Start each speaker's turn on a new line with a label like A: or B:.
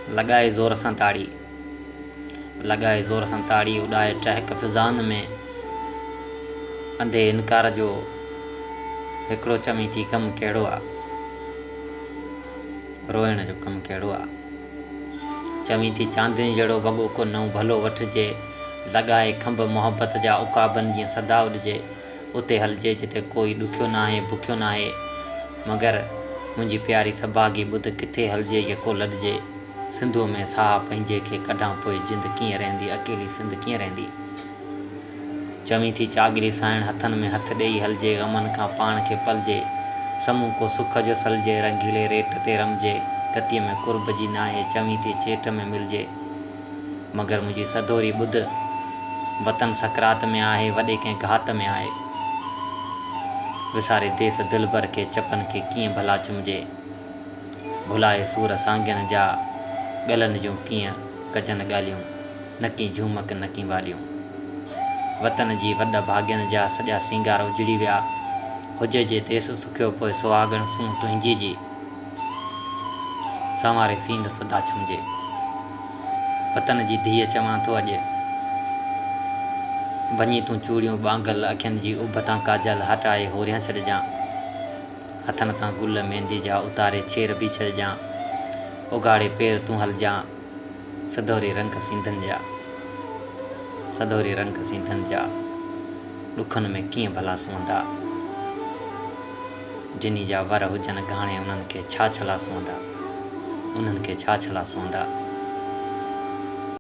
A: लगाए ज़ोर सां ताड़ी, लगाए ज़ोर सां ताड़ी, उॾाए टहक फिज़ान में, अंधे इनकार जो हिकिड़ो चमी थी कमु कहिड़ो आहे, रोइण जो कमु कहिड़ो आहे। चमी थी चांदनी जहिड़ो वॻो को नओं भलो वठिजे, लॻाए खंभ मोहबत जा उकाबनि जीअं सदा उॾिजे, उते हलिजे जिते कोई ॾुखियो नाहे बुखियो नाहे, मगर मुंहिंजी प्यारी सभागी ॿुध किथे हलिजे यको लॾिजे, सिंधूअ में साह पंहिंजे खे कढां पोइ जिंद कीअं रहंदी, अकेली सिंध कीअं रहंदी। चमी थी चागरी साइण हथनि में हथ ॾेई हलिजे, ग़मनि खां पाण खे पलिजे, समूह को सुख जो सलिजे, रंगीले रेट ते रमिजे, गतीअ में कुर्ब जी नाहे, चमी थी चेट में मिलिजे, मगर मुंहिंजी सदोरी ॿुध वतन सकरात में आहे, वॾे कंहिं घात में आहे, विसारे देस दिलबर खे चपनि खे कीअं भला चुमिजे, भुलाए सूर सांगियनि जा ॻलनि जूं कीअं कजनि ॻाल्हियूं, नकी झूमक नकी वालियूं। वतन जी वॾ भाग्यनि जा सॼा सिंगार उजड़ी विया, हुजे जे देस सुखियो पोइ सुहागण सूं तुंहिंजी जी, संवारे सींद सदा छुमिजे। वतन जी धीअ चवां थो अॼु, वञी तूं चूड़ियूं ॿांगल, अखियुनि जी उभ तां काजल हटाए होरियां छॾिजां, हथनि तां गुल मेहंदी जा उतारे छेर बि छॾिजां, उघाड़े पेर तूं हलिजां, सदोरी रंग सींधनि जा, सदोरी रंग सींधनि जा, ॾुखनि में कीअं भला सुहंदा, जिनी जा वर हुजनि घाणे उन्हनि खे छा छला सुहंदा, उन्हनि खे छा छला सुहंदा।